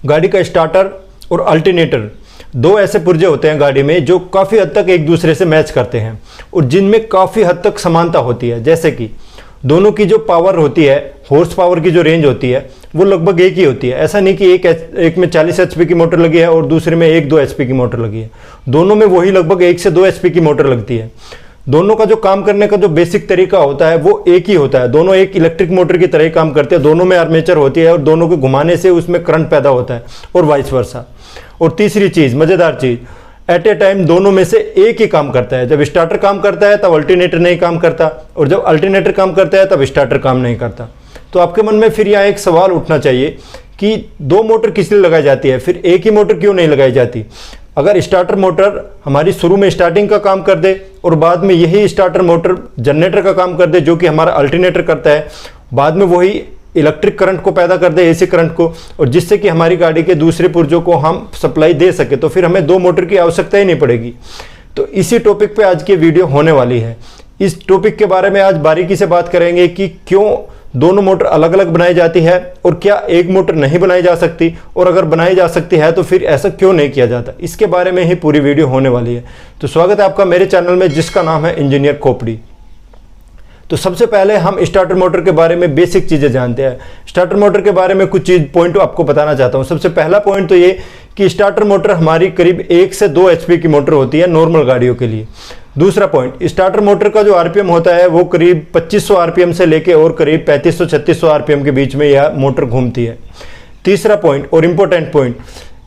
गाड़ी का स्टार्टर और अल्टरनेटर, दो ऐसे पुर्जे होते हैं गाड़ी में जो काफ़ी हद तक एक दूसरे से मैच करते हैं और जिनमें काफ़ी हद तक समानता होती है। जैसे कि दोनों की जो पावर होती है, हॉर्स पावर की जो रेंज होती है, वो लगभग एक ही होती है। ऐसा नहीं कि एक में 40 HP की मोटर लगी है और दूसरे में 1-2 HP की मोटर लगी है। दोनों में वही लगभग 1 से 2 HP की मोटर लगती है। दोनों का जो काम करने का जो बेसिक तरीका होता है वो एक ही होता है। दोनों एक इलेक्ट्रिक मोटर की तरह ही काम करते हैं। दोनों में आर्मेचर होती है और दोनों को घुमाने से उसमें करंट पैदा होता है और वाइस वर्सा। और तीसरी चीज़, मज़ेदार चीज़, एट ए टाइम दोनों में से एक ही काम करता है। जब स्टार्टर काम करता है तब अल्टरनेटर नहीं काम करता और जब अल्टरनेटर काम करता है तब स्टार्टर काम नहीं करता। तो आपके मन में फिर यहाँ एक सवाल उठना चाहिए कि दो मोटर किस लिए लगाई जाती है, फिर एक ही मोटर क्यों नहीं लगाई जाती। अगर स्टार्टर मोटर हमारी शुरू में स्टार्टिंग का काम कर दे और बाद में यही स्टार्टर मोटर जनरेटर का काम कर दे जो कि हमारा अल्टरनेटर करता है, बाद में वही इलेक्ट्रिक करंट को पैदा कर दे, एसी करंट को, और जिससे कि हमारी गाड़ी के दूसरे पुर्जों को हम सप्लाई दे सके, तो फिर हमें दो मोटर की आवश्यकता ही नहीं पड़ेगी। तो इसी टॉपिक पे आज की वीडियो होने वाली है। इस टॉपिक के बारे में आज बारीकी से बात करेंगे कि क्यों दोनों मोटर अलग अलग बनाई जाती है और क्या एक मोटर नहीं बनाई जा सकती, और अगर बनाई जा सकती है तो फिर ऐसा क्यों नहीं किया जाता। इसके बारे में ही पूरी वीडियो होने वाली है। तो स्वागत है आपका मेरे चैनल में जिसका नाम है इंजीनियर खोपड़ी। तो सबसे पहले हम स्टार्टर मोटर के बारे में बेसिक चीज़ें जानते हैं। स्टार्टर मोटर के बारे में कुछ चीज़ पॉइंट आपको बताना चाहता हूँ। सबसे पहला पॉइंट तो ये कि स्टार्टर मोटर हमारी करीब 1 से 2 HP की मोटर होती है नॉर्मल गाड़ियों के लिए। दूसरा पॉइंट, स्टार्टर मोटर का जो RPM होता है वो करीब 2500 RPM से लेके और करीब 3500-3600 RPM के बीच में यह मोटर घूमती है। तीसरा पॉइंट और इम्पोर्टेंट पॉइंट,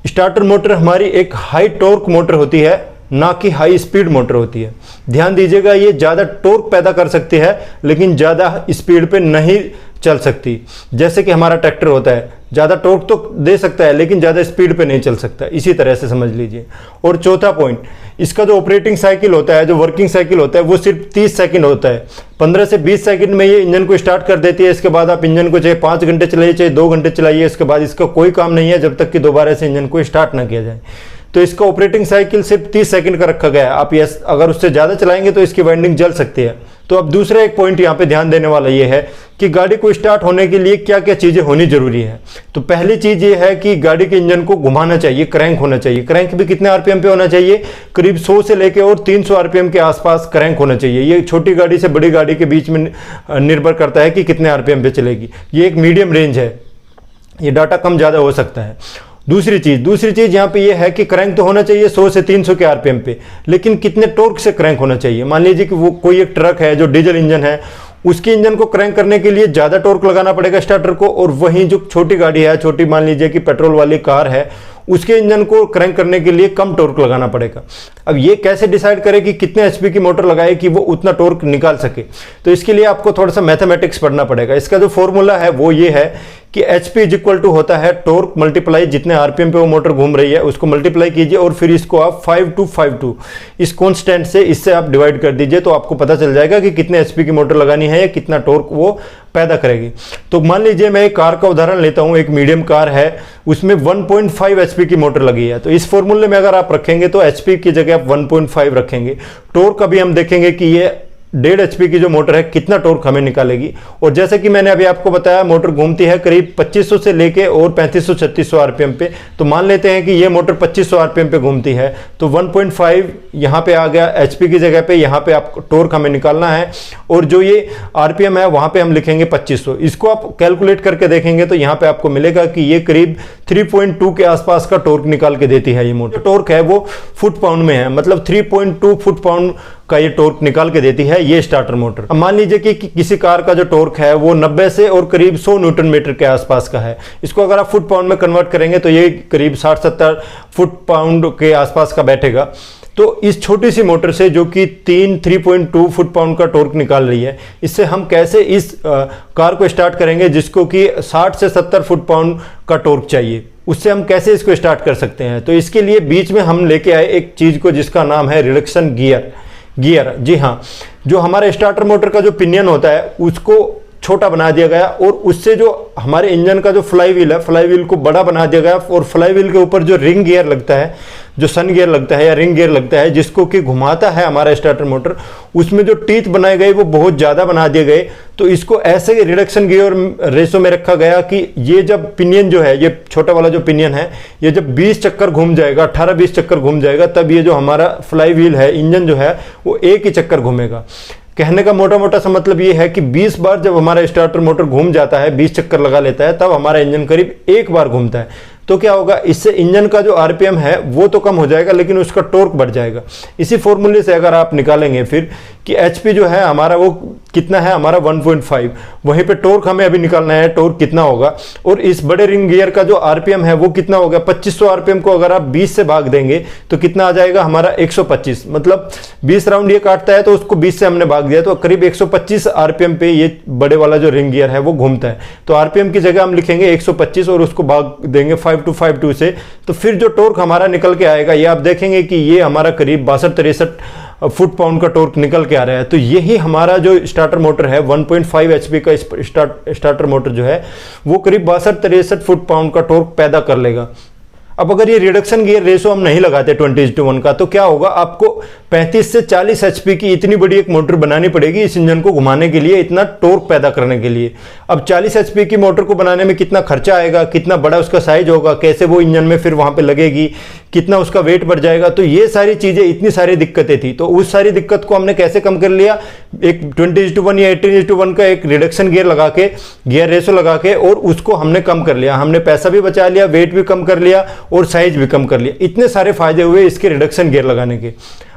स्टार्टर मोटर हमारी एक हाई टॉर्क मोटर होती है, ना कि हाई स्पीड मोटर होती है। ध्यान दीजिएगा, ये ज़्यादा टॉर्क पैदा कर सकती है लेकिन ज़्यादा स्पीड पे नहीं चल सकती। जैसे कि हमारा ट्रैक्टर होता है, ज़्यादा टॉर्क तो दे सकता है लेकिन ज़्यादा स्पीड पे नहीं चल सकता, इसी तरह से समझ लीजिए। और चौथा पॉइंट, इसका जो ऑपरेटिंग साइकिल होता है, जो वर्किंग साइकिल होता है, वो सिर्फ 30 सेकंड होता है। 15 से 20 सेकंड में ये इंजन को स्टार्ट कर देती है। इसके बाद आप इंजन को चाहे 5 घंटे चलाइए चाहे 2 घंटे चलाइए, इसके बाद इसका कोई काम नहीं है जब तक कि दोबारा से इंजन को स्टार्ट ना किया जाए। तो इसका ऑपरेटिंग साइकिल सिर्फ 30 सेकंड का रखा गया है। आप अगर उससे ज़्यादा चलाएंगे तो इसकी वाइंडिंग जल सकती है। तो अब दूसरा एक पॉइंट यहाँ पे ध्यान देने वाला ये है कि गाड़ी को स्टार्ट होने के लिए क्या क्या चीज़ें होनी जरूरी है। तो पहली चीज़ ये है कि गाड़ी के इंजन को घुमाना चाहिए, क्रैंक होना चाहिए। क्रैंक भी कितने RPM पे होना चाहिए, करीब 100 से लेके और 300 RPM के आसपास क्रैंक होना चाहिए। ये छोटी गाड़ी से बड़ी गाड़ी के बीच में निर्भर करता है कि कितने RPM पे चलेगी। ये एक मीडियम रेंज है, ये डाटा कम ज़्यादा हो सकता है। दूसरी चीज़ यहाँ पे ये है कि क्रैंक तो होना चाहिए 100 से 300 के RPM पे, लेकिन कितने टॉर्क से क्रैंक होना चाहिए। मान लीजिए कि वो कोई एक ट्रक है जो डीजल इंजन है, उसके इंजन को क्रैंक करने के लिए ज़्यादा टॉर्क लगाना पड़ेगा स्टार्टर को, और वहीं जो छोटी गाड़ी है, छोटी मान लीजिए कि पेट्रोल वाली कार है, उसके इंजन को क्रैंक करने के लिए कम टॉर्क लगाना पड़ेगा। अब ये कैसे डिसाइड करें कि कितने HP की मोटर लगाए कि वो उतना टॉर्क निकाल सके, तो इसके लिए आपको थोड़ा सा मैथमेटिक्स पढ़ना पड़ेगा। इसका जो फॉर्मूला है वो ये है कि HP = होता है टॉर्क मल्टीप्लाई जितने RPM पे वो मोटर घूम रही है उसको मल्टीप्लाई कीजिए और फिर इसको आप 5-2 इस कॉन्स्टेंट से इससे आप डिवाइड कर दीजिए, तो आपको पता चल जाएगा कि कितने HP की मोटर लगानी है या कितना टॉर्क वो पैदा करेगी। तो मान लीजिए मैं एक कार का उदाहरण लेता हूँ, एक मीडियम कार है, उसमें 1.5 HP की मोटर लगी है। तो इस फॉर्मूले में अगर आप रखेंगे तो HP की जगह आप 1.5 रखेंगे। टॉर्क अभी हम देखेंगे कि ये 1.5 HP की जो मोटर है कितना टॉर्क हमें निकालेगी। और जैसे कि मैंने अभी आपको बताया, मोटर घूमती है करीब 2500 से लेके और 3500-3600 RPM पे। तो मान लेते हैं कि ये मोटर 2500 RPM पे घूमती है, तो 1.5 यहाँ पे आ गया HP की जगह पे। यहाँ पे आप टॉर्क हमें निकालना है और जो ये RPM है वहाँ पे हम लिखेंगे 2500। इसको आप कैलकुलेट करके देखेंगे तो यहाँ पे आपको मिलेगा कि ये करीब 3.2 के आसपास का टॉर्क निकाल के देती है ये मोटर। टॉर्क है वो फुट पाउंड में है, मतलब 3.2 फुट पाउंड का ये टॉर्क निकाल के देती है ये स्टार्टर मोटर। अब मान लीजिए कि किसी कार का जो टॉर्क है वो 90 से और करीब 100 न्यूटन मीटर के आसपास का है। इसको अगर आप फुट पाउंड में कन्वर्ट करेंगे तो ये करीब 60-70 फुट पाउंड के आसपास का बैठेगा। तो इस छोटी सी मोटर से जो कि 3.2 फुट पाउंड का टॉर्क निकाल रही है, इससे हम कैसे इस कार को स्टार्ट करेंगे जिसको कि 60 से 70 फुट पाउंड का टॉर्क चाहिए, उससे हम कैसे इसको स्टार्ट कर सकते हैं। तो इसके लिए बीच में हम लेके आए एक चीज़ को जिसका नाम है रिडक्शन गियर। जी हाँ, जो हमारे स्टार्टर मोटर का जो पिनियन होता है उसको छोटा बना दिया गया और उससे जो हमारे इंजन का जो फ्लाई व्हील है, फ्लाई व्हील को बड़ा बना दिया गया और फ्लाई व्हील के ऊपर जो रिंग गियर लगता है, जो सन गियर लगता है या रिंग गियर लगता है, जिसको कि घुमाता है हमारा स्टार्टर मोटर, उसमें जो टीथ बनाए गए वो बहुत ज़्यादा बना दिए गए। तो इसको ऐसे रिडक्शन गियर रेशो में रखा गया कि ये जब पिनियन जो है, ये छोटा वाला जो पिनियन है, ये जब 20 चक्कर घूम जाएगा, 18-20 चक्कर घूम जाएगा, तब ये जो हमारा फ्लाई व्हील है, इंजन जो है, वो एक ही चक्कर घूमेगा। कहने का मोटा मोटा सा मतलब ये है कि 20 बार जब हमारा स्टार्टर मोटर घूम जाता है, 20 चक्कर लगा लेता है, तब हमारा इंजन करीब एक बार घूमता है। तो क्या होगा, इससे इंजन का जो आरपीएम है वो तो कम हो जाएगा, लेकिन उसका टॉर्क बढ़ जाएगा। इसी फॉर्मूले से अगर आप निकालेंगे फिर कि एचपी जो है हमारा वो कितना है, हमारा 1.5, वहीं पे टॉर्क हमें अभी निकालना है, टॉर्क कितना होगा, और इस बड़े रिंग गियर का जो आरपीएम है वो कितना होगा, 2500 आरपीएम को अगर आप 20 से भाग देंगे तो कितना आ जाएगा हमारा 125। मतलब 20 राउंड ये काटता है तो उसको 20 से हमने भाग दिया, तो करीब 125 आरपीएम पे ये बड़े वाला जो रिंग गियर है वो घूमता है। तो आरपीएम की जगह हम लिखेंगे 125 और उसको भाग देंगे 5252 से, तो फिर जो टॉर्क हमारा निकल के आएगा, ये आप देखेंगे कि ये हमारा करीब 62-63 फुट पाउंड का टॉर्क निकल के आ रहा है। तो यही हमारा जो स्टार्टर मोटर है 1.5 एचपी का स्टार्टर मोटर जो है वो करीब 62-63 फुट पाउंड का टॉर्क पैदा कर लेगा। अब अगर ये रिडक्शन गियर रेशो हम नहीं लगाते 20:1 का, तो क्या होगा, आपको 35 से 40 एचपी की इतनी बड़ी एक मोटर बनानी पड़ेगी इस इंजन को घुमाने के लिए, इतना टॉर्क पैदा करने के लिए। अब 40 एचपी की मोटर को बनाने में कितना खर्चा आएगा, कितना बड़ा उसका साइज होगा, कैसे वो इंजन में फिर वहां पे लगेगी, कितना उसका वेट बढ़ जाएगा, तो ये सारी चीजें, इतनी सारी दिक्कतें थी। तो उस सारी दिक्कत को हमने कैसे कम कर लिया, एक 20:1 या 18:1 का एक रिडक्शन गियर लगा के, गियर रेशो लगा के, और उसको हमने कम कर लिया। हमने पैसा भी बचा लिया, वेट भी कम कर लिया और साइज भी कम कर लिया। इतने सारे फायदे हुए इसके रिडक्शन गियर लगाने के।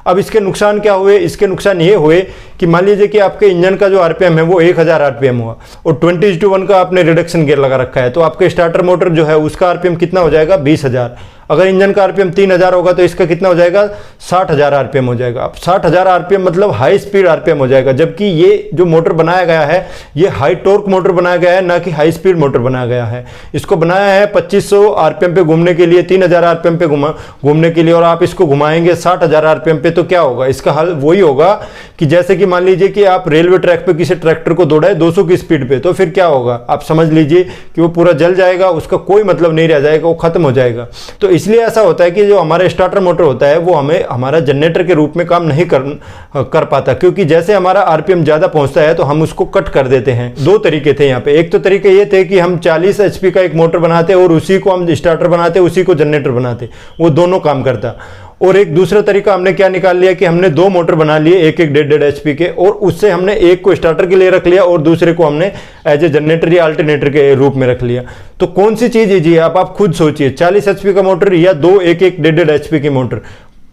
अब इसके नुकसान क्या हुए, इसके नुकसान ये हुए कि मान लीजिए कि आपके इंजन का जो आरपीएम है वो 1000 आरपीएम हुआ और 20:1 का आपने रिडक्शन गियर लगा रखा है, तो आपके स्टार्टर मोटर जो है उसका आरपीएम कितना हो जाएगा, 20,000। अगर इंजन का आरपीएम 3000 होगा तो इसका कितना हो जाएगा, 60,000 आरपीएम हो जाएगा। अब 60,000 आरपीएम मतलब हाई स्पीड आरपीएम हो जाएगा, जबकि ये जो मोटर बनाया गया है ये हाई टॉर्क मोटर बनाया गया है, ना कि हाई स्पीड मोटर बनाया गया है। इसको बनाया है 2500 आरपीएम पे घूमने के लिए, 3000 आरपीएम पे घूमने के लिए, और आप इसको घुमाएंगे 60,000 आरपीएम पे, तो क्या होगा, इसका हल वही होगा कि जैसे कि मान लीजिए कि आप रेलवे ट्रैक पे किसी ट्रैक्टर को दौड़ाए 200 की स्पीड पे, तो फिर क्या होगा, आप समझ लीजिए कि वो पूरा जल जाएगा, उसका कोई मतलब नहीं रह जाएगा, वो खत्म हो जाएगा। तो इसलिए ऐसा होता है कि जो हमारा स्टार्टर मोटर होता है वो हमें हमारा जनरेटर के रूप में काम नहीं कर पाता, क्योंकि जैसे हमारा आरपीएम ज्यादा पहुंचता है तो हम उसको कट कर देते हैं। दो तरीके थे यहाँ पे, एक तो तरीके ये थे कि हम 40 एचपी का एक मोटर बनाते और उसी को हम स्टार्टर बनाते, उसी को जनरेटर बनाते, वो दोनों काम करता। और एक दूसरा तरीका हमने क्या निकाल लिया कि हमने दो मोटर बना लिए, एक 1.5 एचपी के, और उससे हमने एक को स्टार्टर के लिए रख लिया और दूसरे को हमने एज ए जनरेटर या अल्टरनेटर के रूप में रख लिया। तो कौन सी चीज इजी है, आप खुद सोचिए, 40 एचपी का मोटर या दो 1.5 एचपी की मोटर,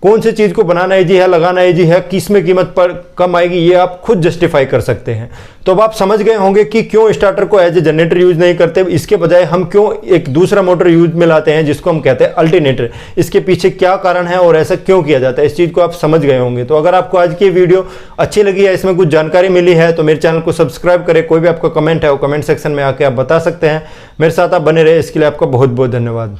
कौन सी चीज को बनाना इजी है, लगाना इजी है, किस में कीमत पर कम आएगी, ये आप खुद जस्टिफाई कर सकते हैं। तो अब आप समझ गए होंगे कि क्यों स्टार्टर को एज ए जनरेटर यूज नहीं करते, इसके बजाय हम क्यों एक दूसरा मोटर यूज में लाते हैं जिसको हम कहते हैं अल्टरनेटर। इसके पीछे क्या कारण है और ऐसा क्यों किया जाता है, इस चीज को आप समझ गए होंगे। तो अगर आपको आज की वीडियो अच्छी लगी है, इसमें कुछ जानकारी मिली है, तो मेरे चैनल को सब्सक्राइब करें। कोई भी आपका कमेंट है वो कमेंट सेक्शन में आके आप बता सकते हैं। मेरे साथ आप बने रहे, इसके लिए आपका बहुत बहुत धन्यवाद।